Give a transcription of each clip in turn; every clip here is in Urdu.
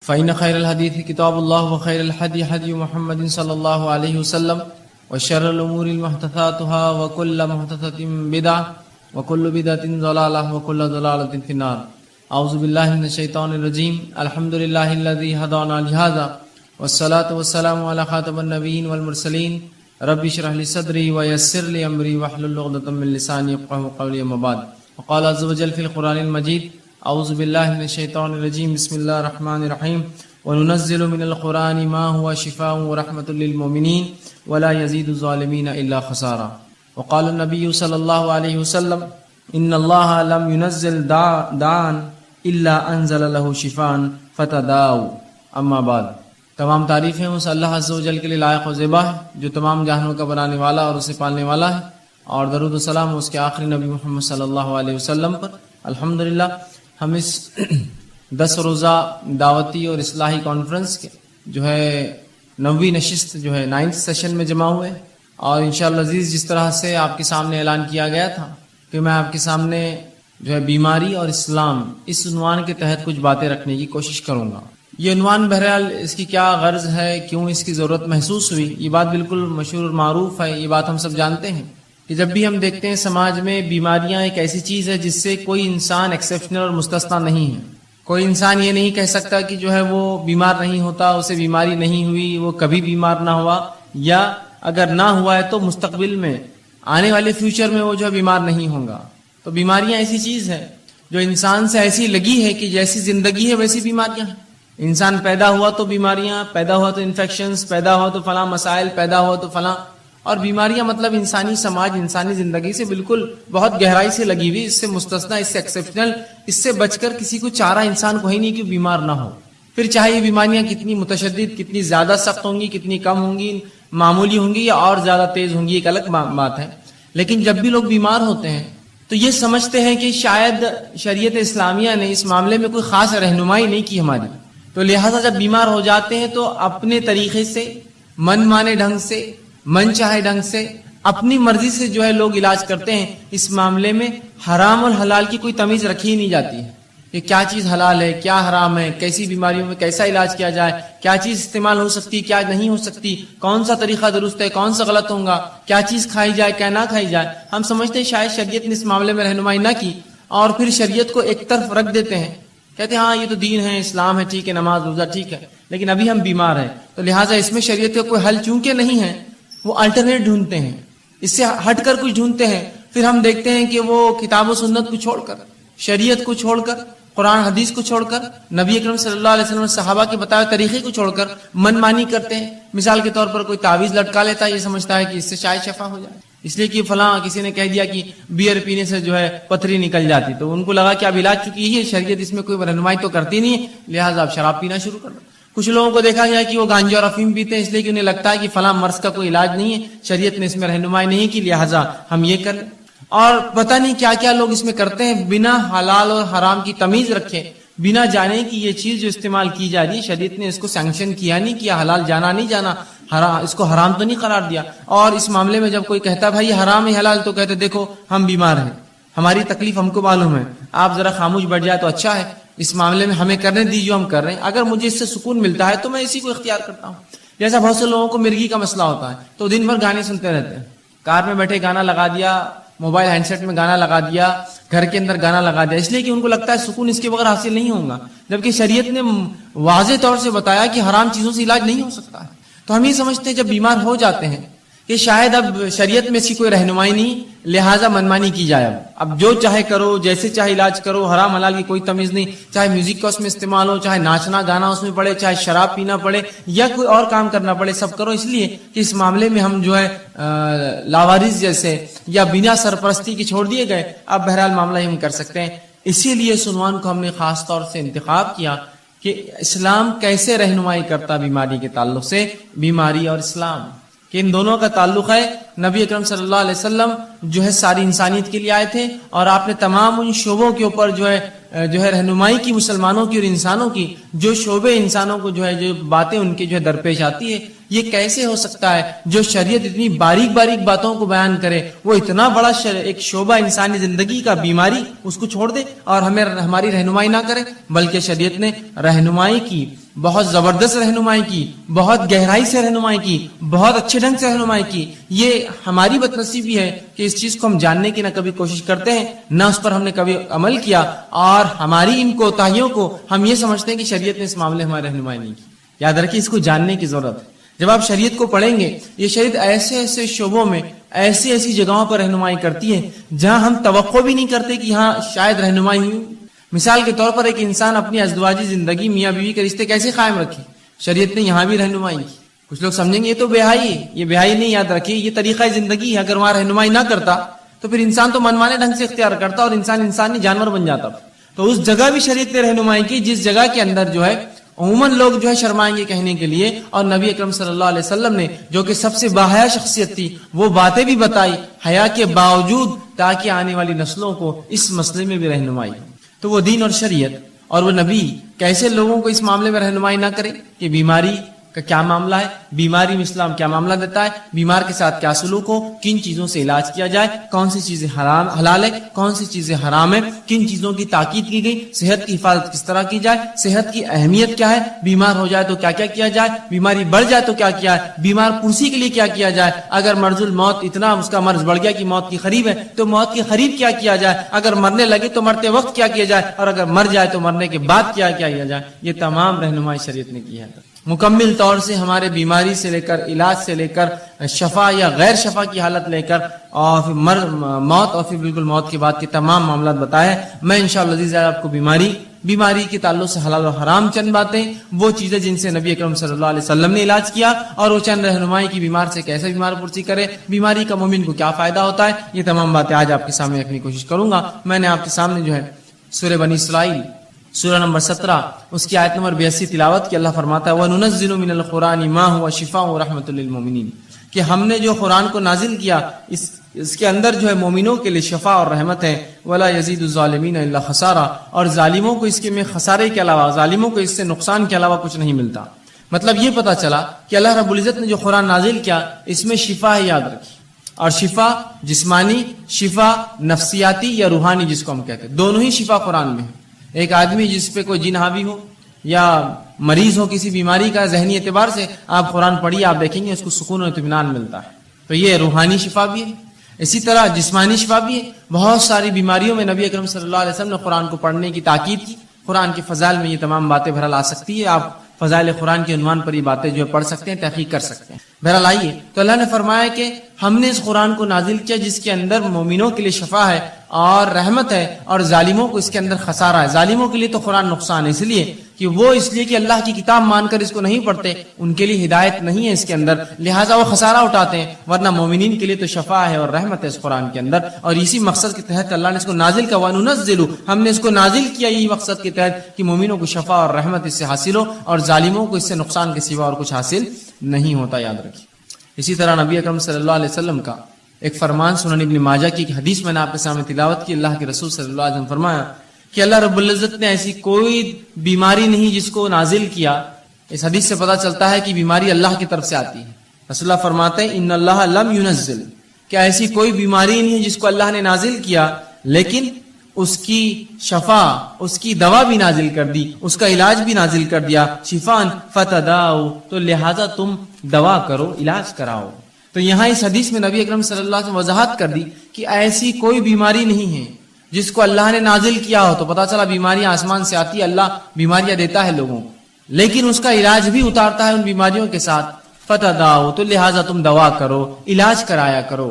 فإن خير الحديث كتاب الله وخير الهدي هدي محمد صلى الله عليه وسلم وشر الأمور محدثاتها وكل محدثة بدعة وكل بدعة ضلالة وكل ضلالة في النار. أعوذ بالله من الشيطان الرجيم. الحمد لله الذي هدانا لهذا والصلاة والسلام على خاتم النبيين والمرسلين. رب اشرح لي صدري ويسر لي أمري واحلل عقدة من لساني يفقهوا قولي. أما بعد. وقال عز وجل في القرآن المجيد: اعوذ باللہ من الشیطان الرجیم. بسم اللہ الرحمن الرحیم. وننزل من القرآن ما هو شفاء ورحمة للمؤمنین ولا يزيد الظالمین الا خسارا. وقال النبی صلی اللہ علیہ وسلم: ان اللہ لم ينزل داعا الا انزل له شفاء فتداؤوا. اما بعد. تمام تعریفیں اس اللہ عز و جل کے لیے لائق و زیبا ہے جو تمام جہانوں کا بنانے والا اور اسے پالنے والا ہے، اور درود و سلام اس کے آخری نبی محمد صلی اللہ علیہ وسلم پر. الحمدللہ ہم اس 10 روزہ دعوتی اور اصلاحی کانفرنس کے جو ہے 9ویں نشست جو ہے 9th سیشن میں جمع ہوئے، اور انشاءاللہ عزیز جس طرح سے آپ کے سامنے اعلان کیا گیا تھا کہ میں آپ کے سامنے جو ہے بیماری اور اسلام اس عنوان کے تحت کچھ باتیں رکھنے کی کوشش کروں گا. یہ عنوان بہرحال اس کی کیا غرض ہے، کیوں اس کی ضرورت محسوس ہوئی، یہ بات بالکل مشہور اور معروف ہے. یہ بات ہم سب جانتے ہیں کہ جب بھی ہم دیکھتے ہیں سماج میں بیماریاں ایک ایسی چیز ہے جس سے کوئی انسان ایکسیپشنل اور مستثنا نہیں ہے. کوئی انسان یہ نہیں کہہ سکتا کہ جو ہے وہ بیمار نہیں ہوتا، اسے بیماری نہیں ہوئی، وہ کبھی بیمار نہ ہوا، یا اگر نہ ہوا ہے تو مستقبل میں آنے والے فیوچر میں وہ جو ہے بیمار نہیں ہوگا. تو بیماریاں ایسی چیز ہے جو انسان سے ایسی لگی ہے کہ جیسی زندگی ہے ویسی بیماریاں ہیں. انسان پیدا ہوا تو بیماریاں، پیدا ہوا تو انفیکشنز، پیدا ہوا تو فلاں مسائل، پیدا ہوا تو فلاں. اور بیماریاں مطلب انسانی سماج، انسانی زندگی سے بالکل بہت گہرائی سے لگی ہوئی، اس سے مستثنا، اس سے ایکسیپشنل، اس سے بچ کر کسی کو چارہ انسان کو ہی نہیں کہ بیمار نہ ہو. پھر چاہے یہ بیماریاں کتنی متشدد، کتنی زیادہ سخت ہوں گی، کتنی کم ہوں گی، معمولی ہوں گی یا اور زیادہ تیز ہوں گی، ایک الگ بات ہے. لیکن جب بھی لوگ بیمار ہوتے ہیں تو یہ سمجھتے ہیں کہ شاید شریعت اسلامیہ نے اس معاملے میں کوئی خاص رہنمائی نہیں کی ہماری، تو لہٰذا جب بیمار ہو جاتے ہیں تو اپنے طریقے سے، من مانے ڈھنگ سے، من چاہے ڈھنگ سے، اپنی مرضی سے جو ہے لوگ علاج کرتے ہیں. اس معاملے میں حرام اور حلال کی کوئی تمیز رکھی ہی نہیں جاتی ہے کہ کیا چیز حلال ہے، کیا حرام ہے، کیسی بیماریوں میں کیسا علاج کیا جائے، کیا چیز استعمال ہو سکتی، کیا نہیں ہو سکتی، کون سا طریقہ درست ہے، کون سا غلط ہوگا، کیا چیز کھائی جائے، کیا نہ کھائی جائے. ہم سمجھتے ہیں شاید شریعت نے اس معاملے میں رہنمائی نہ کی، اور پھر شریعت کو ایک طرف رکھ دیتے ہیں، کہتے ہیں ہاں یہ تو دین ہے، اسلام ہے، ٹھیک ہے، نماز روزہ ٹھیک ہے، لیکن ابھی ہم بیمار ہیں تو لہٰذا اس میں شریعت کا کوئی حل چونکہ نہیں ہے، وہ الٹرنیٹ ڈھونڈتے ہیں، اس سے ہٹ کر کچھ ڈھونڈتے ہیں. پھر ہم دیکھتے ہیں کہ وہ کتاب و سنت کو چھوڑ کر، شریعت کو چھوڑ کر، قرآن حدیث کو چھوڑ کر، نبی اکرم صلی اللہ علیہ وسلم صحابہ کے بتائے طریقے کو چھوڑ کر من مانی کرتے ہیں. مثال کے طور پر کوئی تعویذ لٹکا لیتا ہے، یہ سمجھتا ہے کہ اس سے شاید شفا ہو جائے، اس لیے کہ فلاں کسی نے کہہ دیا کہ بیئر پینے سے جو ہے پتھری نکل جاتی، تو ان کو لگا کہ اب علاج چکی ہے، شریعت اس میں کوئی رہنمائی تو کرتی نہیں ہے، لہٰذا آپ شراب پینا شروع کر دو. کچھ لوگوں کو دیکھا گیا کہ وہ گانجا اور افیم پیتے ہیں، اس لیے کہ انہیں لگتا ہے کہ فلاں مرض کا کوئی علاج نہیں ہے، شریعت نے اس میں رہنمائی نہیں کی، لہٰذا ہم یہ کر لیں. اور پتہ نہیں کیا کیا لوگ اس میں کرتے ہیں، بنا حلال اور حرام کی تمیز رکھے، بنا جانے کہ یہ چیز جو استعمال کی جا رہی ہے شریعت نے اس کو سینکشن کیا نہیں کیا، حلال جانا نہیں جانا، اس کو حرام تو نہیں قرار دیا. اور اس معاملے میں جب کوئی کہتا بھائی حرام ہے حلال، تو کہتے دیکھو ہم بیمار ہیں، ہماری تکلیف ہم کو معلوم ہے، آپ ذرا خاموش بیٹھ جائے تو اچھا ہے، اس معاملے میں ہمیں کرنے دیجیے جو ہم کر رہے ہیں، اگر مجھے اس سے سکون ملتا ہے تو میں اسی کو اختیار کرتا ہوں. جیسا بہت سے لوگوں کو مرغی کا مسئلہ ہوتا ہے تو دن بھر گانے سنتے رہتے ہیں، کار میں بیٹھے گانا لگا دیا، موبائل ہینڈ سیٹ میں گانا لگا دیا، گھر کے اندر گانا لگا دیا، اس لیے کہ ان کو لگتا ہے سکون اس کے بغیر حاصل نہیں ہوگا، جبکہ شریعت نے واضح طور سے بتایا کہ حرام چیزوں سے علاج نہیں ہو سکتا ہے. تو ہم یہ سمجھتے ہیں جب بیمار ہو جاتے ہیں کہ شاید اب شریعت میں اس کی کوئی رہنمائی نہیں، لہٰذا منمانی کی جائے، اب جو چاہے کرو، جیسے چاہے علاج کرو، حرام حلال کی کوئی تمیز نہیں، چاہے میوزک کا اس میں استعمال ہو، چاہے ناچنا گانا اس میں پڑے، چاہے شراب پینا پڑے یا کوئی اور کام کرنا پڑے، سب کرو، اس لیے کہ اس معاملے میں ہم جو ہے لاوارث جیسے یا بنا سرپرستی کے چھوڑ دیے گئے، اب بہرحال معاملہ ہم کر سکتے ہیں. اسی لیے اس عنوان کو ہم نے خاص طور سے انتخاب کیا کہ اسلام کیسے رہنمائی کرتا بیماری کے تعلق سے، بیماری اور اسلام کہ ان دونوں کا تعلق ہے. نبی اکرم صلی اللہ علیہ وسلم جو ہے ساری انسانیت کے لیے آئے تھے، اور آپ نے تمام ان شعبوں کے اوپر جو ہے رہنمائی کی، مسلمانوں کی اور انسانوں کی، جو شعبے انسانوں کو جو ہے جو باتیں ان کے جو ہے درپیش آتی ہے، یہ کیسے ہو سکتا ہے جو شریعت اتنی باریک باریک باتوں کو بیان کرے، وہ اتنا بڑا ایک شعبہ انسانی زندگی کا بیماری اس کو چھوڑ دے اور ہمیں ہماری رہنمائی نہ کرے؟ بلکہ شریعت نے رہنمائی کی، بہت زبردست رہنمائی کی، بہت گہرائی سے رہنمائی کی، بہت اچھے ڈھنگ سے رہنمائی کی۔ یہ ہماری بدنصیبی ہے کہ اس چیز کو ہم جاننے کی نہ کبھی کوشش کرتے ہیں، نہ اس پر ہم نے کبھی عمل کیا، اور ہماری ان کوتاہیوں کو ہم یہ سمجھتے ہیں کہ شریعت نے اس معاملے ہماری رہنمائی نہیں کی۔ یاد رکھیے، اس کو جاننے کی ضرورت ہے۔ جب آپ شریعت کو پڑھیں گے، یہ شریعت ایسے ایسے شعبوں میں ایسی ایسی جگہوں پر رہنمائی کرتی ہے جہاں ہم توقع بھی نہیں کرتے کہ یہاں شاید رہنمائی ہوئی۔ مثال کے طور پر ایک انسان اپنی ازدواجی زندگی، میاں بیوی کے رشتے کیسے قائم رکھے، شریعت نے یہاں بھی رہنمائی کی۔ کچھ لوگ سمجھیں گے یہ تو بیاہی ہے، یہ بیاہی نہیں، یاد رکھیے یہ طریقہ زندگی ہے۔ اگر وہاں رہنمائی نہ کرتا تو پھر انسان تو منمانے ڈھنگ سے اختیار کرتا اور انسان نہیں جانور بن جاتا۔ تو اس جگہ بھی شریعت نے رہنمائی کی جس جگہ کے اندر جو ہے عموماً لوگ جو ہے شرمائیں گے کہنے کے لیے، اور نبی اکرم صلی اللہ علیہ وسلم نے جو کہ سب سے باحیا شخصیت تھی وہ باتیں بھی بتائی حیا کے باوجود، تاکہ آنے والی نسلوں کو اس مسئلے میں بھی رہنمائی ہو۔ تو وہ دین اور شریعت اور وہ نبی کیسے لوگوں کو اس معاملے میں رہنمائی نہ کرے کہ بیماری کا کیا معاملہ ہے، بیماری میں اسلام کیا معاملہ دیتا ہے، بیمار کے ساتھ کیا سلوک ہو، کن چیزوں سے علاج کیا جائے، کون سی چیزیں حلال ہے، کون سی چیزیں حرام ہے، کن چیزوں کی تاکید کی گئی، صحت کی حفاظت کس طرح کی جائے، صحت کی اہمیت کیا ہے، بیمار ہو جائے تو کیا کیا کیا جائے، بیماری بڑھ جائے تو کیا کیا ہے، بیمار پرسی کے لیے کیا کیا جائے، اگر مرض الموت اتنا اس کا مرض بڑھ گیا کہ موت کی قریب ہے تو موت کے قریب کیا کیا جائے، اگر مرنے لگے تو مرتے وقت کیا کیا جائے، اور اگر مر جائے تو مرنے کے بعد کیا کیا جائے۔ یہ تمام رہنمائی شریعت نے کی ہے۔ مکمل طور سے ہمارے بیماری سے لے کر علاج سے لے کر شفا یا غیر شفا کی حالت لے کر اور پھر موت اور پھر بالکل موت کے بعد کے تمام معاملات بتائے۔ میں انشاءاللہ عزیز آپ کو بیماری کے تعلق سے حلال و حرام چند باتیں، وہ چیزیں جن سے نبی اکرم صلی اللہ علیہ وسلم نے علاج کیا، اور وہ چند رہنمائی کی بیمار سے کیسے بیمار پرسی کرے، بیماری کا مومن کو کیا فائدہ ہوتا ہے، یہ تمام باتیں آج آپ کے سامنے رکھنے کی کوشش کروں گا۔ میں نے آپ کے سامنے جو ہے سورہ بنی اسرائیل سورہ نمبر 17 اس کی آیت نمبر 82 تلاوت کی۔ اللہ فرماتا ہے وَنُنَزِّلُ مِنَ الْقُرْآنِ مَا هُوَ شِفَاءٌ وَرَحْمَةٌ لِّلْمُؤْمِنِينَ، کہ ہم نے جو قرآن کو نازل کیا اس کے اندر جو ہے مومنوں کے لیے شفا اور رحمت ہے، وَلَا يَزِيدُ الظَّالِمِينَ إِلَّا خَسَارًا، اور ظالموں کو اس کے میں خسارے کے علاوہ، ظالموں کو اس سے نقصان کے علاوہ کچھ نہیں ملتا۔ مطلب یہ پتا چلا کہ اللہ رب العزت نے جو قرآن نازل کیا اس میں شفا ہے، یاد رکھیے، اور شفا جسمانی، شفا نفسیاتی یا روحانی جس کو ہم کہتے ہیں، دونوں ہی شفا قرآن میں ہے۔ ایک آدمی جس پہ کوئی جن حاوی ہو یا مریض ہو کسی بیماری کا، ذہنی اعتبار سے آپ قرآن پڑھیے، آپ دیکھیں گے اس کو سکون و اطمینان ملتا ہے۔ تو یہ روحانی شفا بھی ہے، اسی طرح جسمانی شفا بھی ہے۔ بہت ساری بیماریوں میں نبی اکرم صلی اللہ علیہ وسلم نے قرآن کو پڑھنے کی تاکید کی۔ قرآن کے فضائل میں یہ تمام باتیں بہرحال آ سکتی ہے، آپ فضائل قرآن کے عنوان پر یہ باتیں جو پڑھ سکتے ہیں، تحقیق کر سکتے ہیں۔ بہرحال آئیے، تو اللہ نے فرمایا کہ ہم نے اس قرآن کو نازل کیا جس کے اندر مومنوں کے لیے شفا ہے اور رحمت ہے، اور ظالموں کو اس کے اندر خسارہ ہے۔ ظالموں کے لیے تو قرآن نقصان ہے، اس لیے کہ اللہ کی کتاب مان کر اس کو نہیں پڑھتے، ان کے لیے ہدایت نہیں ہے اس کے اندر، لہٰذا وہ خسارہ اٹھاتے ہیں، ورنہ مومنین کے لیے تو شفا ہے اور رحمت ہے اس قرآن کے اندر۔ اور اسی مقصد کے تحت اللہ نے اس کو نازل کیا، وَنُنَزِّلُ، ہم نے اس کو نازل کیا یہی مقصد کے تحت کہ مومنوں کو شفا اور رحمت اس سے حاصل ہو، اور ظالموں کو اس سے نقصان کے سوا اور کچھ حاصل نہیں ہوتا، یاد رکھیے۔ اسی طرح نبی اکرم صلی اللہ علیہ وسلم کا ایک فرمان سنن ابن ماجہ کی ایک حدیث میں نے آپ کے سامنے تلاوت کی۔ اللہ کے رسول صلی اللہ علیہ وسلم فرمایا کہ اللہ رب العزت نے ایسی کوئی بیماری نہیں جس کو نازل کیا۔ اس حدیث سے پتہ چلتا ہے کہ بیماری اللہ کی طرف سے آتی ہے۔ رسول اللہ فرماتے ہیں ان اللہ لم ينزل، کہ ایسی کوئی بیماری نہیں ہے جس کو اللہ نے نازل کیا لیکن اس کی شفا، اس کی دوا بھی نازل کر دی، اس کا علاج بھی نازل کر دیا، شفان فتداؤ، تو لہذا تم دوا کرو، علاج کراؤ۔ تو یہاں اس حدیث میں نبی اکرم صلی اللہ علیہ وسلم وضاحت کر دی کہ ایسی کوئی بیماری نہیں ہے جس کو اللہ نے نازل کیا ہو۔ تو پتا چلا بیماریاں آسمان سے آتی ہے، اللہ بیماریاں دیتا ہے لوگوں کو، لیکن اس کا علاج بھی اتارتا ہے ان بیماریوں کے ساتھ۔ فتداؤ، تو لہٰذا تم دوا کرو، علاج کرایا کرو۔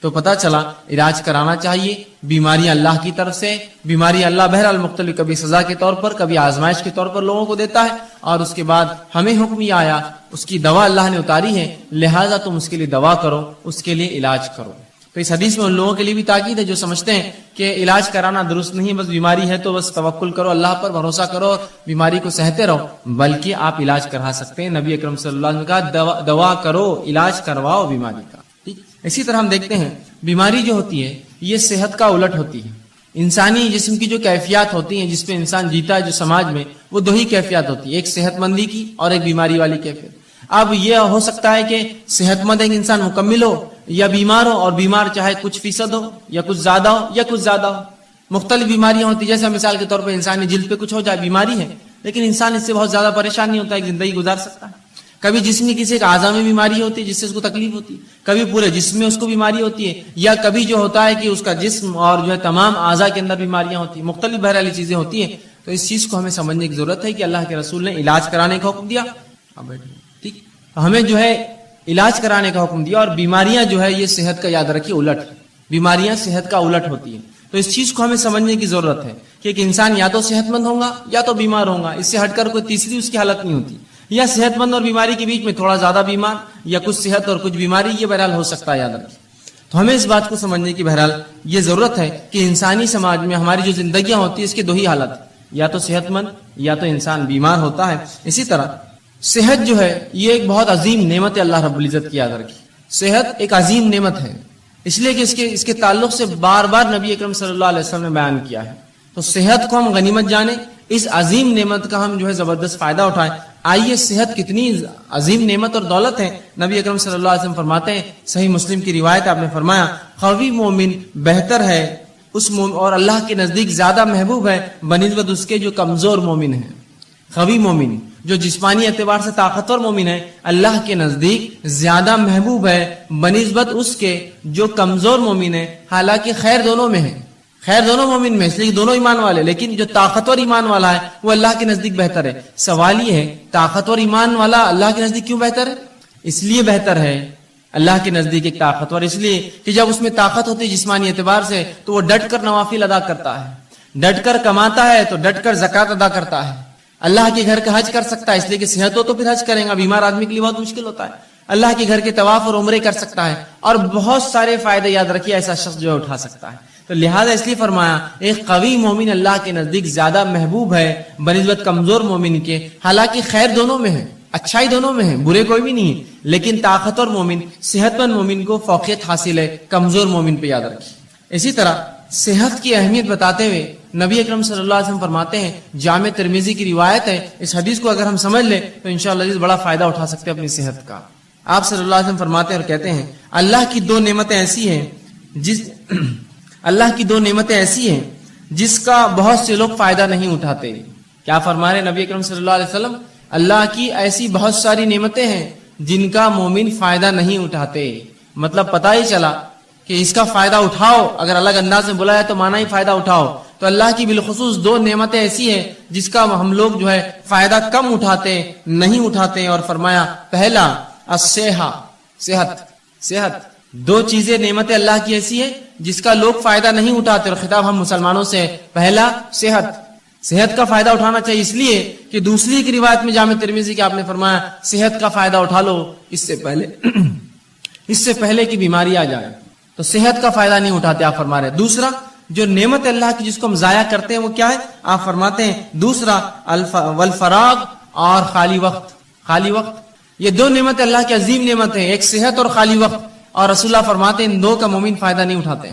تو پتا چلا علاج کرانا چاہیے۔ بیماریاں اللہ کی طرف سے، بیماری اللہ بہرحال مختلف، کبھی سزا کے طور پر، کبھی آزمائش کے طور پر لوگوں کو دیتا ہے، اور اس کے بعد ہمیں حکم یہ آیا، اس کی دوا اللہ نے اتاری ہے، لہٰذا تم اس کے لیے دوا کرو، اس کے لیے علاج کرو۔ تو اس حدیث میں ان لوگوں کے لیے بھی تاکید ہے جو سمجھتے ہیں کہ علاج کرانا درست نہیں، بس بیماری ہے تو بس توکل کرو، اللہ پر بھروسہ کرو، بیماری کو سہتے رہو، بلکہ آپ علاج کرا سکتے ہیں۔ نبی اکرم صلی اللہ علیہ وسلم نے کہا دوا کرو، علاج کرواؤ بیماری کا۔ اسی طرح ہم دیکھتے ہیں بیماری جو ہوتی ہے یہ صحت کا الٹ ہوتی ہے۔ انسانی جسم کی جو کیفیات ہوتی ہیں جس پہ انسان جیتا ہے جو سماج میں، وہ دو ہی کیفیات ہوتی ہے، ایک صحت مندی کی اور ایک بیماری والی کیفیت۔ اب یہ ہو سکتا ہے کہ صحت مند ایک انسان مکمل ہو یا بیمار ہو، اور بیمار چاہے کچھ فیصد ہو یا کچھ زیادہ ہو یا کچھ زیادہ ہو. مختلف بیماریاں ہوتی ہیں، جیسے مثال کے طور پہ انسانی جلد پہ کچھ ہو جائے، بیماری ہے، لیکن انسان اس سے بہت زیادہ پریشان نہیں ہوتا، ایک زندگی گزار سکتا ہے. کبھی جسم کسی ایک اعضاء میں بیماری ہوتی ہے جس سے اس کو تکلیف ہوتی ہے، کبھی پورے جسم میں اس کو بیماری ہوتی ہے، یا کبھی جو ہوتا ہے کہ اس کا جسم اور جو ہے تمام اعضاء کے اندر بیماریاں ہوتی ہیں، مختلف بہرحال چیزیں ہوتی ہیں. تو اس چیز کو ہمیں سمجھنے کی ضرورت ہے کہ اللہ کے رسول نے علاج کرانے کا حکم دیا. ٹھیک، تو ہمیں جو ہے علاج کرانے کا حکم دیا، اور بیماریاں جو ہے یہ صحت کا یاد رکھیے الٹ، بیماریاں صحت کا الٹ ہوتی ہیں. تو اس چیز کو ہمیں سمجھنے کی ضرورت ہے کہ ایک انسان یا تو صحت مند ہوگا یا تو بیمار ہوگا، اس سے ہٹ کر کوئی تیسری اس کی حالت نہیں ہوتی، یا صحت مند اور بیماری کے بیچ میں تھوڑا زیادہ بیمار، یا کچھ صحت اور کچھ بیماری، یہ بہرحال ہو سکتا ہے، یاد رکھیے. تو ہمیں اس بات کو سمجھنے کی بہرحال یہ ضرورت ہے کہ انسانی سماج میں ہماری جو زندگیاں ہوتی ہیں اس کے دو ہی حالت، یا تو صحت مند یا تو انسان بیمار ہوتا ہے. اسی طرح صحت جو ہے یہ ایک بہت عظیم نعمت ہے اللہ رب العزت کی، یاد رکھیے. صحت ایک عظیم نعمت ہے، اس لیے کہ اس کے تعلق سے بار بار نبی اکرم صلی اللہ علیہ وسلم نے بیان کیا ہے. تو صحت کو ہم غنیمت جانیں، اس عظیم نعمت کا ہم جو ہے زبردست فائدہ اٹھائیں. آئیے صحت کتنی عظیم نعمت اور دولت ہے. نبی اکرم صلی اللہ علیہ وسلم فرماتے ہیں، صحیح مسلم کی روایت آپ نے فرمایا، قوی مومن بہتر ہے اس مومن اور اللہ کے نزدیک زیادہ محبوب ہے بنسبت اس کے جو کمزور مومن ہیں. قوی مومن جو جسمانی اعتبار سے طاقتور مومن ہے، اللہ کے نزدیک زیادہ محبوب ہے بنسبت اس کے جو کمزور مومن ہے. حالانکہ خیر دونوں میں ہے، خیر دونوں مومن میں، اس لیے دونوں ایمان والے، لیکن جو طاقتور ایمان والا ہے وہ اللہ کے نزدیک بہتر ہے. سوال یہ ہے طاقتور ایمان والا اللہ کے نزدیک کیوں بہتر ہے؟ اس لیے بہتر ہے اللہ کے نزدیک ایک طاقتور، اس لیے کہ جب اس میں طاقت ہوتی ہے جسمانی اعتبار سے تو وہ ڈٹ کر نوافل ادا کرتا ہے، ڈٹ کر کماتا ہے تو ڈٹ کر زکوٰۃ ادا کرتا ہے. اللہ کے گھر کا حج کر سکتا ہے، اس لیے کہ صحت ہو تو پھر حج کریں گا، بیمار آدمی کے لیے بہت مشکل ہوتا ہے. اللہ کے گھر کے طواف اور عمرے کر سکتا ہے، اور بہت سارے فائدے یاد رکھیے ایسا شخص جو ہے اٹھا سکتا ہے. تو لہٰذا اس لیے فرمایا ایک قوی مومن اللہ کے نزدیک زیادہ محبوب ہے بنسبت کمزور مومن کے. حالانکہ خیر دونوں میں ہے، اچھائی دونوں میں ہے، برے کوئی بھی نہیں ہے، لیکن طاقتور مومن صحت مند مومن کو فوقیت حاصل ہے کمزور مومن پہ، یاد رکھیے. اسی طرح صحت کی اہمیت بتاتے ہوئے نبی اکرم صلی اللہ علیہ وسلم فرماتے ہیں، جامع ترمذی کی روایت ہے، اس حدیث کو اگر ہم سمجھ لیں تو انشاءاللہ بڑا فائدہ اٹھا سکتے ہیں اپنی صحت کا. آپ صلی اللہ علیہ وسلم فرماتے ہیں اور کہتے ہیں، اللہ کی دو نعمتیں ایسی ہیں جس کا بہت سے لوگ فائدہ نہیں اٹھاتے. کیا فرما رہے نبی اکرم صلی اللہ علیہ وسلم؟ اللہ کی ایسی بہت ساری نعمتیں ہیں جن کا مومن فائدہ نہیں اٹھاتے. مطلب پتہ ہی چلا کہ اس کا فائدہ اٹھاؤ، اگر الگ انداز میں بولا ہے تو مانا ہی فائدہ اٹھاؤ. تو اللہ کی بالخصوص دو نعمتیں ایسی ہیں جس کا ہم لوگ جو ہے فائدہ کم اٹھاتے، نہیں اٹھاتے. اور فرمایا پہلا صحت. دو چیزیں نعمتیں اللہ کی ایسی ہے جس کا لوگ فائدہ نہیں اٹھاتے، اور خطاب ہم مسلمانوں سے. پہلا صحت کا فائدہ اٹھانا چاہیے، اس لیے کہ دوسری کی روایت میں جامع ترمذی کی آپ نے فرمایا صحت کا فائدہ اٹھا لو اس سے پہلے کی بیماری آ جائے. تو صحت کا فائدہ نہیں اٹھاتے آپ فرما رہے. دوسرا جو نعمت اللہ کی جس کو ہم ضائع کرتے ہیں وہ کیا ہے؟ آپ فرماتے ہیں دوسرا والفراغ اور خالی وقت. یہ دو نعمت اللہ کی عظیم نعمت ہیں، ایک صحت اور خالی وقت. اور رسول اللہ فرماتے ہیں ان دو کا مومن فائدہ نہیں اٹھاتے.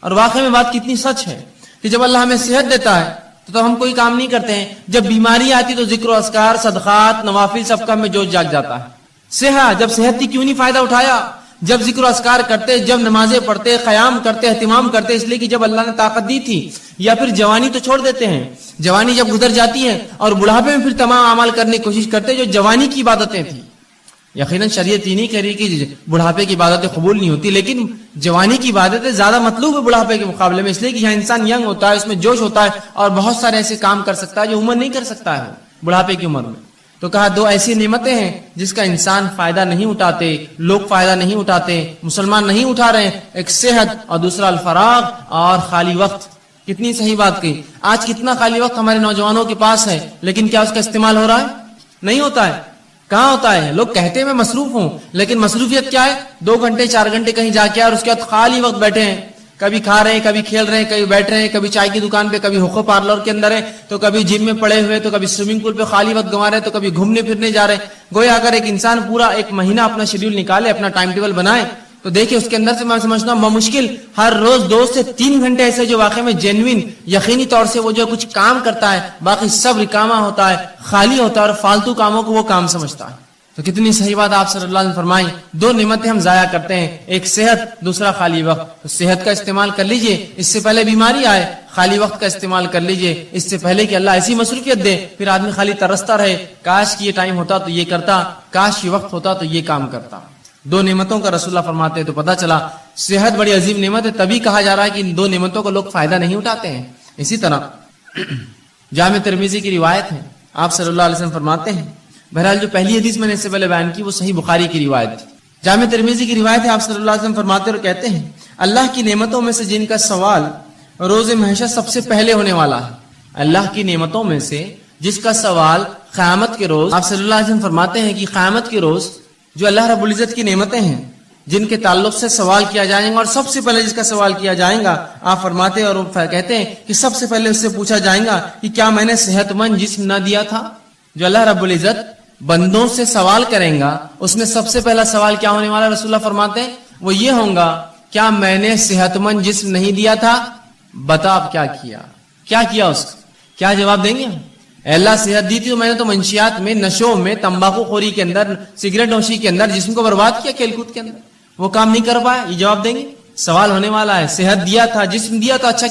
اور واقعی میں بات کتنی سچ ہے کہ جب اللہ ہمیں صحت دیتا ہے تو ہم کوئی کام نہیں کرتے ہیں، جب بیماری آتی تو ذکر و اذکار، صدقات، نوافل سب کا ہمیں جوش جاگ جاتا ہے. جب صحت تھی کیوں نہیں فائدہ اٹھایا؟ جب ذکر و اذکار کرتے، جب نمازیں پڑھتے، قیام کرتے، اہتمام کرتے، اس لیے کہ جب اللہ نے طاقت دی تھی. یا پھر جوانی تو چھوڑ دیتے ہیں، جوانی جب گزر جاتی ہے اور بڑھاپے میں پھر تمام اعمال کرنے کی کوشش کرتے جو جوانی کی عبادتیں تھیں. یقیناً شریعت یہ نہیں کہہ رہی کہ بڑھاپے کی عبادتیں قبول نہیں ہوتی، لیکن جوانی کی عبادتیں زیادہ مطلوب ہے بڑھاپے کے مقابلے میں، اس لیے کہ یہاں انسان ینگ ہوتا ہے، اس میں جوش ہوتا ہے اور بہت سارے ایسے کام کر سکتا ہے جو عمر نہیں کر سکتا ہے بڑھاپے کی عمر میں. تو کہا دو ایسی نعمتیں ہیں جس کا انسان فائدہ نہیں اٹھاتے، لوگ فائدہ نہیں اٹھاتے، مسلمان نہیں اٹھا رہے ہیں. ایک صحت اور دوسرا الفراغ اور خالی وقت. کتنی صحیح بات کہی. آج کتنا خالی وقت ہمارے نوجوانوں کے پاس ہے، لیکن کیا اس کا استعمال ہو رہا ہے؟ نہیں ہوتا ہے. کہاں ہوتا ہے؟ لوگ کہتے ہیں میں مصروف ہوں، لیکن مصروفیت کیا ہے؟ 2 گھنٹے 4 گھنٹے کہیں جا کے اور اس کے بعد خالی وقت بیٹھے ہیں، کبھی کھا رہے ہیں، کبھی کھیل رہے ہیں، کبھی بیٹھ رہے ہیں، کبھی چائے کی دکان پہ، کبھی ہوکو پارلر کے اندر ہے، تو کبھی جم میں پڑے ہوئے، تو کبھی سوئمنگ پول پہ خالی وقت گنوا رہے ہیں، تو کبھی گھومنے پھرنے جا رہے ہیں. گویا اگر ایک انسان پورا 1 مہینہ اپنا شیڈیول نکالے، اپنا ٹائم ٹیبل بنائے، تو دیکھیں اس کے اندر سے میں سمجھتا ہوں بمشکل ہر روز 2 سے 3 گھنٹے ایسے جو واقعی میں جینوین یقینی طور سے وہ جو کچھ کام کرتا ہے، باقی سب رکامہ ہوتا ہے، خالی ہوتا ہے اور فالتو کاموں کو وہ کام سمجھتا ہے. تو تو کتنی صحیح بات آپ صلی اللہ علیہ وسلم فرمائی. دو نعمتیں ہم ضائع کرتے ہیں, ایک صحت, دوسرا خالی وقت. تو صحت کا استعمال کر لیجئے, اس سے پہلے بیماری آئے. خالی وقت کا استعمال کر لیجئے, اس سے پہلے کہ اللہ ایسی مصروفیت دے پھر آدمی خالی ترستا رہے, کاش کہ یہ ٹائم ہوتا تو یہ کرتا, کاش یہ وقت ہوتا تو یہ کام کرتا. دو نعمتوں کا رسول اللہ فرماتے ہیں. تو پتہ چلا صحت بڑی عظیم نعمت ہے, تبھی کہا جا رہا ہے کہ ان دو نعمتوں کو لوگ فائدہ نہیں اٹھاتے ہیں. اسی طرح جامع ترمذی کی روایت ہے, آپ صلی اللہ علیہ وسلم فرماتے ہیں, بہرحال جو پہلی حدیث میں نے اس سے پہلے بیان کی وہ صحیح بخاری کی روایت تھی. جامع ترمذی کی روایت ہے, آپ صلی اللہ علیہ وسلم فرماتے اور کہتے ہیں, اللہ کی نعمتوں میں سے جن کا سوال روز محشر سب سے پہلے ہونے والا ہے. اللہ کی نعمتوں میں سے جس کا سوال قیامت کے روز, آپ صلی اللہ علیہ وسلم فرماتے ہیں کہ قیامت کے روز جو اللہ رب العزت کی نعمتیں ہیں جن کے تعلق سے سوال کیا جائے گا, اور سب سے پہلے جس کا سوال کیا جائے گا, آپ فرماتے اور کہتے ہیں کہ سب سے پہلے اس سے پوچھا جائے گا کہ کیا میں نے صحت مند جسم نہ دیا تھا. جو اللہ رب العزت بندوں سے سوال کریں گا اس میں سب سے پہلا سوال کیا ہونے والا, رسول اللہ فرماتے ہیں وہ یہ ہوگا, کیا میں نے صحت مند جسم نہیں دیا تھا, بتا اب کیا کیا اس کا, کیا جواب دیں گے ہم؟ اے اللہ صحت دی تھی, میں نے تو منشیات میں, نشوں میں, تمباکو خوری کے اندر, سگریٹ نوشی کے اندر جسم کو برباد کیا, کھیل کود کے اندر وہ کام نہیں کر پایا. یہ جواب دیں گے, سوال ہونے والا ہے. صحت دیا تھا, جسم دیا تھا, اچھا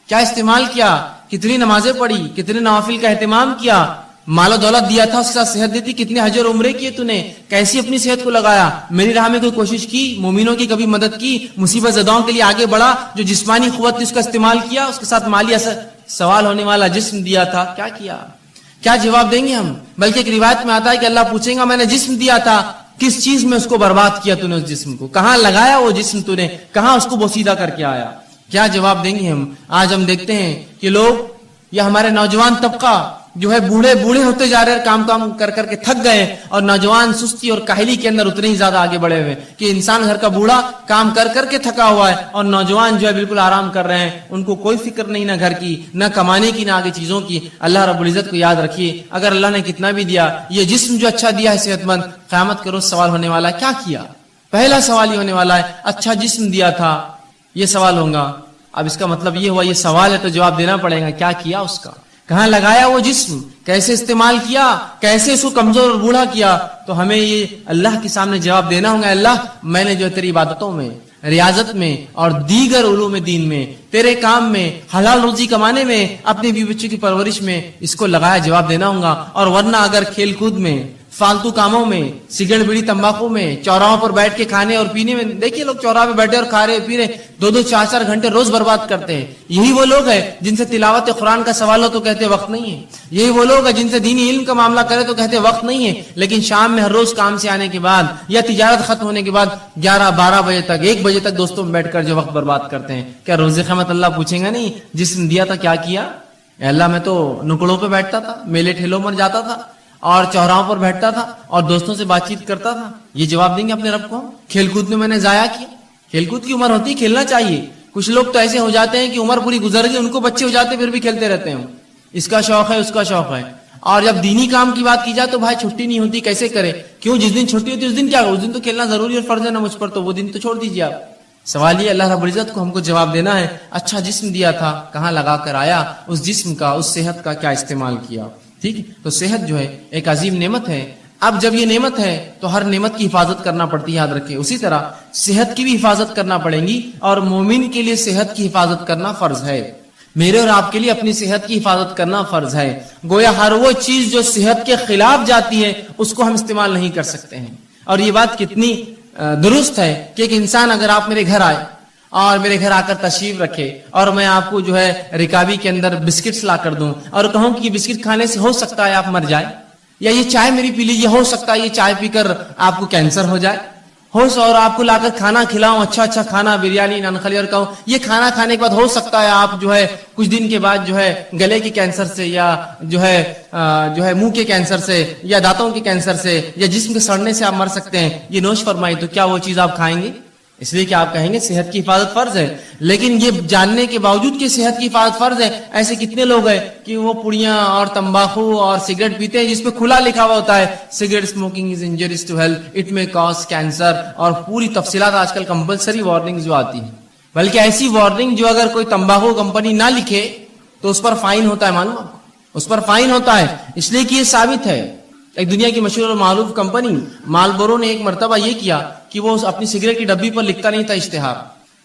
کیا استعمال کیا, کتنی نمازیں پڑھی, کتنے نوافل کا اہتمام کیا, مال و دولت دیا تھا, اس کے ساتھ صحت دی تھی, کتنے حج اور عمرے کیے تو نے, کیسی اپنی صحت کو لگایا, میری راہ میں کوئی کوشش کی, مومنوں کی کبھی مدد کی, مصیبت زداؤں کے لیے آگے بڑھا, جو جسمانی قوت تھی اس کا استعمال کیا, اس کے ساتھ مالی اثر. سوال ہونے والا, جسم دیا تھا, کیا جواب دیں گے ہم؟ بلکہ ایک روایت میں آتا ہے کہ اللہ پوچھیں گا میں نے جسم دیا تھا, کس چیز میں اس کو برباد کیا تو نے, اس جسم کو کہاں لگایا, وہ جسم تو نے کہاں اس کو بوسیدہ کر کے آیا, کیا جواب دیں گے ہم؟ آج ہم دیکھتے ہیں کہ لوگ یا ہمارے نوجوان طبقہ جو ہے بوڑھے ہوتے جا رہے ہیں, کام کر کے تھک گئے, اور نوجوان سستی اور کاہلی کے اندر اتنے ہی زیادہ آگے بڑھے ہوئے کہ انسان گھر کا بوڑھا کام کر کے تھکا ہوا ہے, اور نوجوان جو ہے بالکل آرام کر رہے ہیں, ان کو کوئی فکر نہیں, نہ گھر کی, نہ کمانے کی, نہ آگے چیزوں کی. اللہ رب العزت کو یاد رکھیے, اگر اللہ نے کتنا بھی دیا, یہ جسم جو اچھا دیا ہے صحت مند, قیامت کے روز سوال ہونے والا ہے, کیا پہلا سوال یہ ہونے والا ہے, اچھا جسم دیا تھا, یہ سوال ہوگا. اب اس کا مطلب یہ ہوا, یہ سوال ہے تو جواب دینا پڑے گا, کیا کیا اس کا, کہاں لگایا وہ جسم, کیسے استعمال کیا, کیسے اس کو کمزور اور بوڑھا کیا. تو ہمیں یہ اللہ کے سامنے جواب دینا ہوگا, اللہ میں نے جو تیری عبادتوں میں, ریاضت میں اور دیگر علوم دین میں, تیرے کام میں, حلال روزی کمانے میں, اپنے بیوی بچوں کی پرورش میں اس کو لگایا, جواب دینا ہوگا. اور ورنہ اگر کھیل کود میں, فالتو کاموں میں, سگریٹ بیڑی تمباکو میں, چوراہوں پر بیٹھ کے کھانے اور پینے میں, دیکھیے لوگ چوراہے پہ بیٹھے اور کھا رہے پی رہے, 2-2 4-4 گھنٹے روز برباد کرتے ہیں. یہی وہ لوگ ہیں جن سے تلاوت قرآن کا سوال ہو تو کہتے وقت نہیں ہے. یہی وہ لوگ ہیں جن سے دینی علم کا معاملہ کرے تو کہتے وقت نہیں ہے. لیکن شام میں ہر روز کام سے آنے کے بعد یا تجارت ختم ہونے کے بعد 11-12 بجے تک, 1 بجے تک دوستوں میں بیٹھ کر جو وقت برباد کرتے ہیں, کیا روز قیامت اللہ پوچھیں گا نہیں جسم دیا تھا کیا؟ اے اللہ میں تو نکڑوں پہ بیٹھتا تھا, میلے ٹھیلوں پر جاتا تھا, اور چوراہوں پر بیٹھتا تھا, اور دوستوں سے بات چیت کرتا تھا. یہ جواب دیں گے اپنے رب کو. کھیل کود میں نے ضائع کیا. کھیل کود کی عمر ہوتی ہے, کھیلنا چاہیے. کچھ لوگ تو ایسے ہو جاتے ہیں کہ عمر پوری گزر گئی, ان کو بچے ہو جاتے پھر بھی کھیلتے رہتے ہیں, اس کا شوق ہے, اس کا شوق ہے. اور جب دینی کام کی بات کی جائے تو بھائی چھٹی نہیں ہوتی, کیسے کرے, کیوں, جس دن چھٹی ہوتی ہے اس دن کیا, اس دن تو کھیلنا ضروری اور فرض ہے نا مجھ پر, تو وہ دن تو چھوڑ دیجیے آپ. سوال یہ اللہ رب العزت کو ہم کو جواب دینا ہے, اچھا جسم دیا تھا, کہاں لگا کر آیا, اس جسم کا, اس صحت کا کیا استعمال کیا. ٹھیک ہے, تو صحت جو ہے ایک عظیم نعمت ہے. اب جب یہ نعمت ہے تو ہر نعمت کی حفاظت کرنا پڑتی ہے, یاد رکھیں. اسی طرح صحت کی بھی حفاظت کرنا پڑے گی, اور مومن کے لیے صحت کی حفاظت کرنا فرض ہے. میرے اور آپ کے لیے اپنی صحت کی حفاظت کرنا فرض ہے. گویا ہر وہ چیز جو صحت کے خلاف جاتی ہے اس کو ہم استعمال نہیں کر سکتے ہیں. اور یہ بات کتنی درست ہے کہ ایک انسان, اگر آپ میرے گھر آئے اور میرے گھر آ کر تشریف رکھے, اور میں آپ کو جو ہے رکابی کے اندر بسکٹس لا کر دوں, اور کہوں کہ یہ بسکٹ کھانے سے ہو سکتا ہے آپ مر جائے, یا یہ چائے میری پی لیجیے, ہو سکتا ہے یہ چائے پی کر آپ کو کینسر ہو جائے, اور آپ کو لا کر کھانا کھلاؤں, اچھا کھانا, بریانی, نان خلی, اور کہوں یہ کھانا کھانے کے بعد ہو سکتا ہے آپ جو ہے کچھ دن کے بعد جو ہے گلے کے کینسر سے, یا جو ہے منہ کے کینسر سے, یا دانتوں کے کینسر سے, یا جسم کے سڑنے سے آپ مر سکتے ہیں, یہ نوش فرمائی, تو کیا وہ چیز آپ کھائیں گے؟ اس لیے کہ آپ کہیں گے صحت کی حفاظت فرض ہے. لیکن یہ جاننے کے باوجود کہ صحت کی حفاظت فرض ہے, ایسے کتنے لوگ ہیں کہ وہ پڑیاں اور تمباکو اور سگریٹ پیتے ہیں جس پہ کھلا لکھا ہوا ہوتا ہے cigarette smoking is injurious to health, it may cause cancer, اور پوری تفصیلات آج کل کمپلسری وارننگ جو آتی ہیں. بلکہ ایسی وارننگ جو اگر کوئی تمباکو کمپنی نہ لکھے تو اس پر فائن ہوتا ہے, معلوم, اس پر فائن ہوتا ہے. اس لیے کہ یہ ثابت ہے ایک دنیا کی مشہور اور معروف کمپنی مالبورو نے ایک مرتبہ یہ کیا کہ وہ اپنی سگریٹ کی ڈبی پر لکھتا نہیں تھا اشتہار،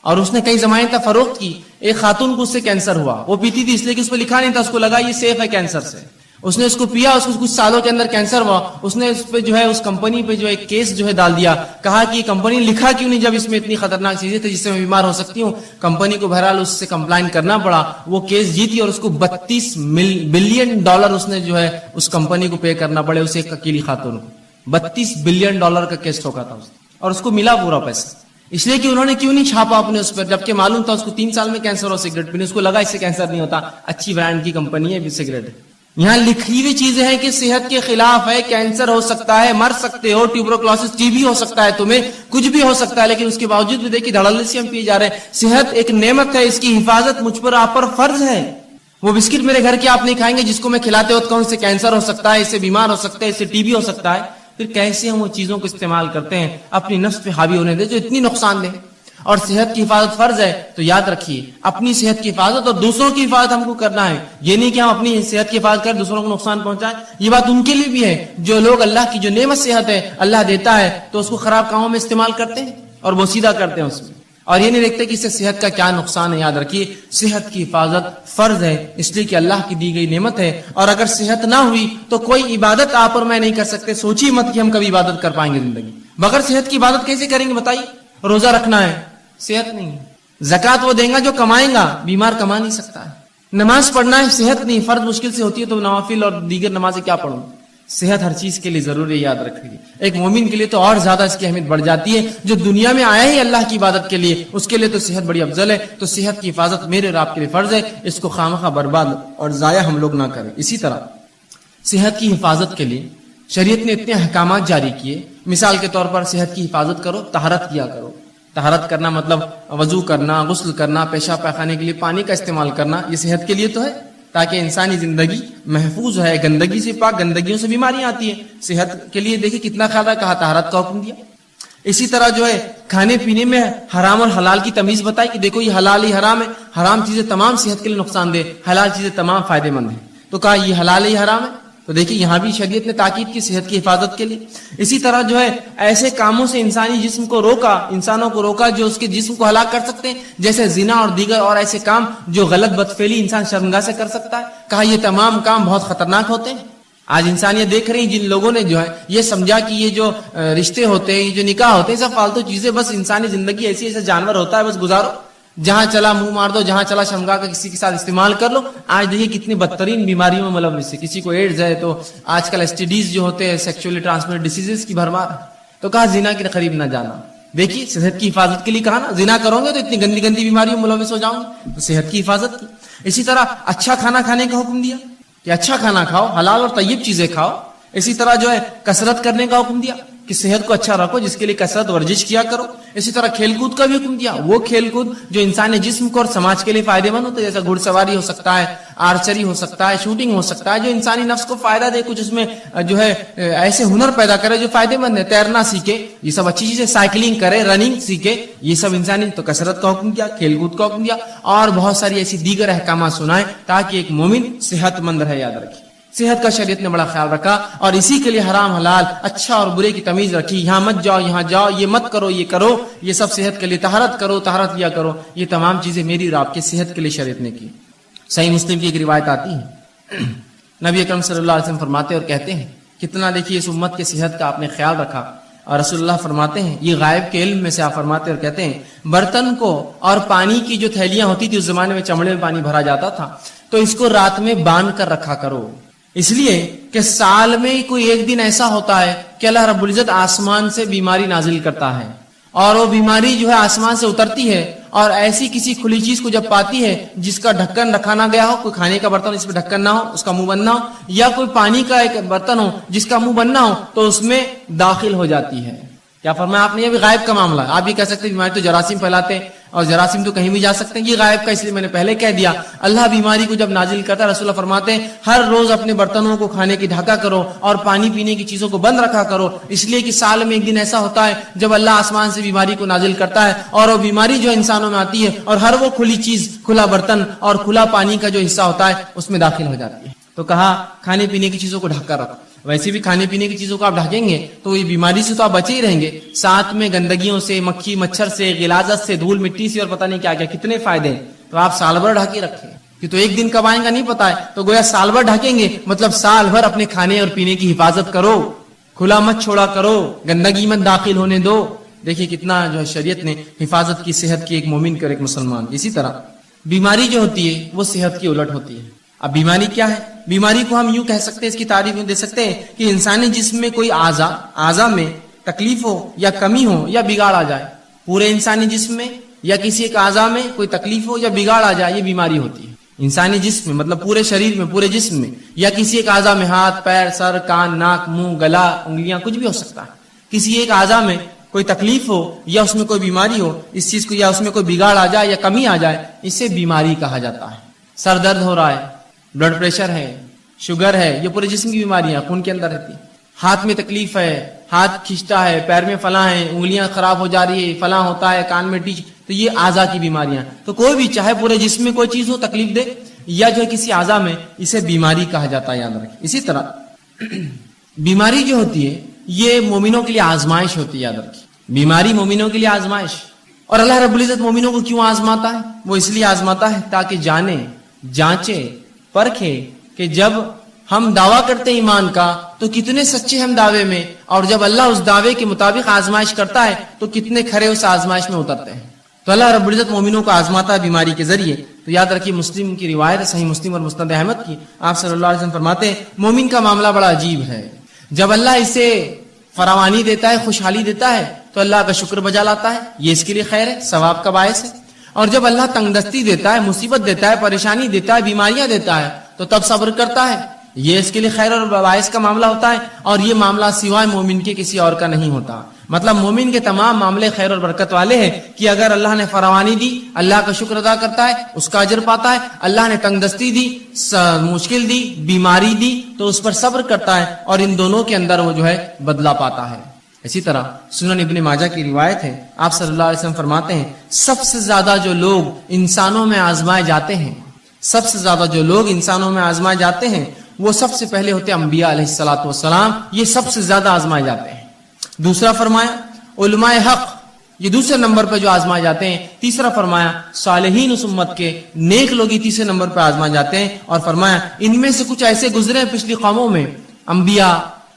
اور اس نے کئی زمانے تک فروخت کی. ایک خاتون کو اس سے کینسر ہوا، وہ پیتی تھی اس لیے کہ اس پہ لکھا نہیں تھا، اس کو لگا یہ سیف ہے کینسر سے. اس نے اس کو پیا، اس کو کچھ سالوں کے اندر کینسر ہوا. اس نے اس پہ جو ہے اس کمپنی پہ جو ہے کیس جو ہے ڈال دیا، کہا کہ یہ کمپنی لکھا کیوں نہیں جب اس میں اتنی خطرناک چیزیں تھیں جس سے میں بیمار ہو سکتی ہوں. کمپنی کو بہرحال اس سے کمپلائن کرنا پڑا، وہ کیس جیتی اور اس کو $32 بلین اس نے جو ہے اس کمپنی کو پے کرنا پڑے، اسے ایک اکیلی خاتون کو $32 بلین کا کیس ٹھوکا تھا اس نے، اور اس کو ملا پورا پیسہ. اس لیے کہ انہوں نے کیوں نہیں چھاپا اپنے اس پر، جبکہ معلوم تھا اس کو 3 سال میں کینسر ہو سگریٹ پینے. اس کو لگا اس سے کینسر نہیں ہوتا، اچھی برانڈ کی کمپنی ہے سگریٹ. یہاں لکھی ہوئی چیزیں ہیں کہ صحت کے خلاف ہے، کینسر ہو سکتا ہے، مر سکتے ہو، ٹیوبروکلوسس ٹی بی ہو سکتا ہے، تمہیں کچھ بھی ہو سکتا ہے، لیکن اس کے باوجود بھی دیکھیے دھڑلے سے ہم پیے جا رہے ہیں. صحت ایک نعمت ہے، اس کی حفاظت مجھ پر آپ پر فرض ہے. وہ بسکٹ میرے گھر کے آپ نہیں کھائیں گے جس کو میں کھلاتے وقت کہوں اس سے کینسر ہو سکتا ہے، اس سے بیمار ہو سکتا ہے، اس سے ٹی بی ہو سکتا ہے. پھر کیسے ہم وہ چیزوں کو استعمال کرتے ہیں اپنی نفس پہ حاوی ہونے دے جو اتنی نقصان دہ. اور صحت کی حفاظت فرض ہے، تو یاد رکھیے اپنی صحت کی حفاظت اور دوسروں کی حفاظت ہم کو کرنا ہے. یہ نہیں کہ ہم اپنی صحت کی حفاظت کر دوسروں کو نقصان پہنچائیں. یہ بات ان کے لیے بھی ہے جو لوگ اللہ کی جو نعمت صحت ہے اللہ دیتا ہے تو اس کو خراب کاموں میں استعمال کرتے ہیں اور بوسیدہ کرتے ہیں اس میں، اور یہ نہیں دیکھتے کہ اس سے صحت کا کیا نقصان ہے. یاد رکھیے صحت کی حفاظت فرض ہے، اس لیے کہ اللہ کی دی گئی نعمت ہے. اور اگر صحت نہ ہوئی تو کوئی عبادت آپ اور میں نہیں کر سکتے. سوچیے مت کہ ہم کبھی عبادت کر پائیں گے زندگی بغیر صحت کی. عبادت کیسے کریں گے بتائیے؟ روزہ رکھنا ہے، صحت نہیں ہے. زکات وہ دیں گا جو کمائیں گا، بیمار کما نہیں سکتا ہے. نماز پڑھنا ہے، صحت نہیں، فرض مشکل سے ہوتی ہے تو نوافل اور دیگر نمازیں کیا پڑھوں. صحت ہر چیز کے لیے ضروری ہے، یاد رکھیے. ایک مومن کے لیے تو اور زیادہ اس کی اہمیت بڑھ جاتی ہے، جو دنیا میں آیا ہی اللہ کی عبادت کے لیے، اس کے لیے تو صحت بڑی افضل ہے. تو صحت کی حفاظت میرے اور آپ کے لیے فرض ہے، اس کو خامخواہ برباد اور ضائع ہم لوگ نہ کریں. اسی طرح صحت کی حفاظت کے لیے شریعت نے اتنے احکامات جاری کیے. مثال کے طور پر صحت کی حفاظت کرو، طہارت کیا کرو. طہارت کرنا مطلب وضو کرنا، غسل کرنا، پیشاب پاخانے کے لیے پانی کا استعمال کرنا. یہ صحت کے لیے تو ہے تاکہ انسانی زندگی محفوظ ہے، گندگی سے پاک، گندگیوں سے بیماریاں آتی ہیں. صحت کے لیے دیکھیں کتنا خیال ہے، کہا طہارت کا حکم دیا. اسی طرح جو ہے کھانے پینے میں حرام اور حلال کی تمیز بتائی کہ دیکھو یہ حلال ہی حرام ہے. حرام چیزیں تمام صحت کے لیے نقصان دہ، حلال چیزیں تمام فائدے مند ہیں. تو کہا یہ حلال ہی حرام ہے. تو دیکھیے یہاں بھی شریعت نے تاکید کی صحت کی حفاظت کے لیے. اسی طرح جو ہے ایسے کاموں سے انسانی جسم کو روکا، انسانوں کو روکا جو اس کے جسم کو ہلاک کر سکتے ہیں، جیسے زنا اور دیگر اور ایسے کام جو غلط بدفعلی انسان شرمگاہ سے کر سکتا ہے. کہا یہ تمام کام بہت خطرناک ہوتے ہیں. آج انسانیت دیکھ رہی جن لوگوں نے جو ہے یہ سمجھا کہ یہ جو رشتے ہوتے ہیں، یہ جو نکاح ہوتے ہیں، سب فالتو چیزیں، بس انسانی زندگی ایسی ایسے جانور ہوتا ہے، بس گزارو، جہاں چلا منہ مار دو، جہاں چلا شرمگاہ کا کسی کے ساتھ استعمال کر لو. آج دیکھیے کتنی بدترین بیماریوں میں ملوث ہے. کسی کو ایڈز ہے تو آج کل STDs جو ہوتے ہیں، سیکچولی ٹرانسمیٹڈ ڈیزیزز کی بھرمار. تو کہا زنا کے قریب نہ جانا. دیکھیے صحت کی حفاظت کے لیے کہا نا، زنا کرو گے تو اتنی گندی گندی بیماریوں میں ملوث ہو جاؤں گے. تو صحت کی حفاظت کی. اسی طرح اچھا کھانا کھانے کا حکم دیا کہ اچھا کھانا کھاؤ، حلال اور طیب چیزیں کھاؤ. اسی طرح جو ہے کثرت کرنے کا حکم دیا کہ صحت کو اچھا رکھو، جس کے لیے کثرت ورزش کیا کرو. اسی طرح کھیل کود کا بھی حکم دیا، وہ کھیل کود جو انسانی جسم کو اور سماج کے لیے فائدے مند ہوتے ہیں، جیسا گھڑ سواری ہو سکتا ہے، آرچری ہو سکتا ہے، شوٹنگ ہو سکتا ہے، جو انسانی نفس کو فائدہ دے، کچھ اس میں جو ہے ایسے ہنر پیدا کرے جو فائدے مند ہے. تیرنا سیکھے، یہ سب اچھی چیزیں، سائیکلنگ کرے، رننگ سیکھے، یہ سب انسانی. تو کثرت کا حکم دیا، کھیل کود کا حکم دیا، اور بہت ساری ایسی دیگر احکامات سنائے تاکہ ایک مومن صحت مند رہے. یاد رکھیے صحت کا شریعت نے بڑا خیال رکھا، اور اسی کے لیے حرام حلال، اچھا اور برے کی تمیز رکھی. یہاں مت جاؤ، یہاں جاؤ، یہ مت کرو، یہ کرو، یہ سب صحت کے لیے. طہارت کرو، طہارت کیا کرو. یہ تمام چیزیں میری اور آپ کے صحت کے لیے شریعت نے کی. صحیح مسلم کی ایک روایت آتی ہے، نبی اکرم صلی اللہ علیہ وسلم فرماتے اور کہتے ہیں کتنا دیکھیے اس امت کے صحت کا آپ نے خیال رکھا. اور رسول اللہ فرماتے ہیں، یہ غائب کے علم میں سے آپ فرماتے اور کہتے ہیں، برتن کو اور پانی کی جو تھیلیاں ہوتی تھی اس زمانے میں چمڑے میں پانی بھرا جاتا تھا، تو اس کو رات میں باندھ کر رکھا کرو. اس لیے کہ سال میں کوئی ایک دن ایسا ہوتا ہے کہ اللہ رب العزت آسمان سے بیماری نازل کرتا ہے، اور وہ بیماری جو ہے آسمان سے اترتی ہے، اور ایسی کسی کھلی چیز کو جب پاتی ہے جس کا ڈھکن رکھا نہ گیا ہو، کوئی کھانے کا برتن جس پہ ڈھکن نہ ہو، اس کا منہ بند نہ ہو، یا کوئی پانی کا ایک برتن ہو جس کا منہ بند نہ ہو، تو اس میں داخل ہو جاتی ہے. کیا فرمایا آپ نے؟ یہ بھی غائب کا معاملہ ہے. آپ یہ کہہ سکتے ہیں بیماری تو جراثیم پھیلاتے ہیں، اور جراثیم تو کہیں بھی جا سکتے ہیں. یہ غائب کا اس لیے میں نے پہلے کہہ دیا. اللہ بیماری کو جب نازل کرتا ہے، رسول اللہ فرماتے ہیں ہر روز اپنے برتنوں کو کھانے کی ڈھکا کرو اور پانی پینے کی چیزوں کو بند رکھا کرو، اس لیے کہ سال میں ایک دن ایسا ہوتا ہے جب اللہ آسمان سے بیماری کو نازل کرتا ہے، اور وہ بیماری جو انسانوں میں آتی ہے، اور ہر وہ کھلی چیز، کھلا برتن اور کھلا پانی کا جو حصہ ہوتا ہے اس میں داخل ہو جاتی ہے. تو کہا کھانے پینے کی چیزوں کو ڈھک کر رکھو. ویسے بھی کھانے پینے کی چیزوں کو آپ ڈھکیں گے تو یہ بیماری سے تو آپ بچے ہی رہیں گے، ساتھ میں گندگیوں سے، مکھی مچھر سے، غلاظت سے، دھول مٹی سے، اور پتہ نہیں کیا کیا کتنے فائدے ہیں، تو آپ سال بھر ڈھکے رکھیں کہ تو ایک دن کب آئیں گا نہیں پتا ہے، تو گویا سال بھر ڈھکیں گے، مطلب سال بھر اپنے کھانے اور پینے کی حفاظت کرو، کھلا مت چھوڑا کرو، گندگی مت داخل ہونے دو. دیکھیے کتنا جو ہے شریعت نے حفاظت کی صحت کی ایک مومن کا، ایک مسلمان. اسی طرح بیماری جو ہوتی ہے وہ صحت کی الٹ ہوتی ہے. اب بیماری کیا ہے؟ بیماری کو ہم یوں کہہ سکتے ہیں، اس کی تعریف میں دے سکتے ہیں کہ انسانی جسم میں کوئی اعضا میں تکلیف ہو یا کمی ہو یا بگاڑ آ جائے، پورے انسانی جسم میں یا کسی ایک اعضا میں کوئی تکلیف ہو یا بگاڑ آ جائے، یہ بیماری ہوتی ہے. انسانی جسم میں مطلب پورے شریر میں، پورے جسم میں، یا کسی ایک اعضا میں، ہاتھ پیر سر کان ناک منہ گلا انگلیاں کچھ بھی ہو سکتا ہے، کسی ایک اعضا میں کوئی تکلیف ہو یا اس میں کوئی بیماری ہو، اس چیز کو یا اس میں کوئی بگاڑ آ جائے یا کمی آ جائے، اسے بیماری کہا جاتا ہے. سر درد ہو رہا ہے، بلڈ پریشر ہے، شوگر ہے، یہ پورے جسم کی بیماریاں خون کے اندر رہتی. ہاتھ میں تکلیف ہے، ہاتھ کھینچتا ہے، پیر میں فلاں ہے، انگلیاں خراب ہو جا رہی ہے، فلاں ہوتا ہے، کان میں ٹیچ، تو یہ اعضا کی بیماریاں. تو کوئی بھی چاہے پورے جسم میں کوئی چیز ہو تکلیف دے یا جو ہے کسی اعضا میں، اسے بیماری کہا جاتا ہے، یاد رکھیں. اسی طرح بیماری جو ہوتی ہے یہ مومنوں کے لیے آزمائش ہوتی ہے، یاد رکھیں. بیماری مومنوں کے لیے آزمائش. اور اللہ رب العزت مومنوں کو کیوں آزماتا ہے؟ وہ اس لیے آزماتا ہے تاکہ جانے، جانچے، پرکھے کہ جب ہم دعویٰ کرتے ہیں ایمان کا تو کتنے سچے ہم دعوے میں، اور جب اللہ اس دعوے کے مطابق آزمائش کرتا ہے تو کتنے کھرے اس آزمائش میں اترتے ہیں. تو اللہ رب العزت مومنوں کو آزماتا ہے بیماری کے ذریعے. تو یاد رکھیے مسلم کی روایت، صحیح مسلم اور مسند احمد کی، آپ صلی اللہ علیہ وسلم فرماتے ہیں مومن کا معاملہ بڑا عجیب ہے. جب اللہ اسے فراوانی دیتا ہے، خوشحالی دیتا ہے تو اللہ کا شکر بجا لاتا ہے، یہ اس کے لیے خیر ہے، ثواب کا باعث ہے. اور جب اللہ تنگ دستی دیتا ہے، مصیبت دیتا ہے، پریشانی دیتا ہے، بیماریاں دیتا ہے تو تب صبر کرتا ہے، یہ اس کے لیے خیر اور باعث کا معاملہ ہوتا ہے. اور یہ معاملہ سوائے مومن کے کسی اور کا نہیں ہوتا. مطلب مومن کے تمام معاملے خیر اور برکت والے ہیں کہ اگر اللہ نے فراوانی دی اللہ کا شکر ادا کرتا ہے، اس کا اجر پاتا ہے. اللہ نے تنگ دستی دی، مشکل دی، بیماری دی تو اس پر صبر کرتا ہے، اور ان دونوں کے اندر وہ جو ہے بدلہ پاتا ہے. اسی طرح سنن ابن ماجہ کی روایت ہے، آپ صلی اللہ علیہ وسلم فرماتے ہیں سب سے زیادہ جو لوگ انسانوں میں آزمائے جاتے ہیں، سب سے زیادہ جو لوگ انسانوں میں آزمائے جاتے ہیں وہ سب سے پہلے ہوتے ہیں انبیاء علیہ الصلوۃ والسلام. یہ سب سے زیادہ آزمائے جاتے ہیں. دوسرا فرمایا علماء حق، یہ دوسرے نمبر پہ جو آزمائے جاتے ہیں. تیسرا فرمایا صالحین اس امت کے نیک لوگ ہی تیسرے نمبر پہ آزمائے جاتے ہیں. اور فرمایا ان میں سے کچھ ایسے گزرے ہیں پچھلی قوموں میں، انبیاء،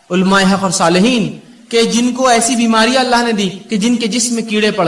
علماء حق اور صالحین، کہ جن کو ایسی بیماریاں اللہ نے دی کہ جن کے جسم میں کیڑے پڑ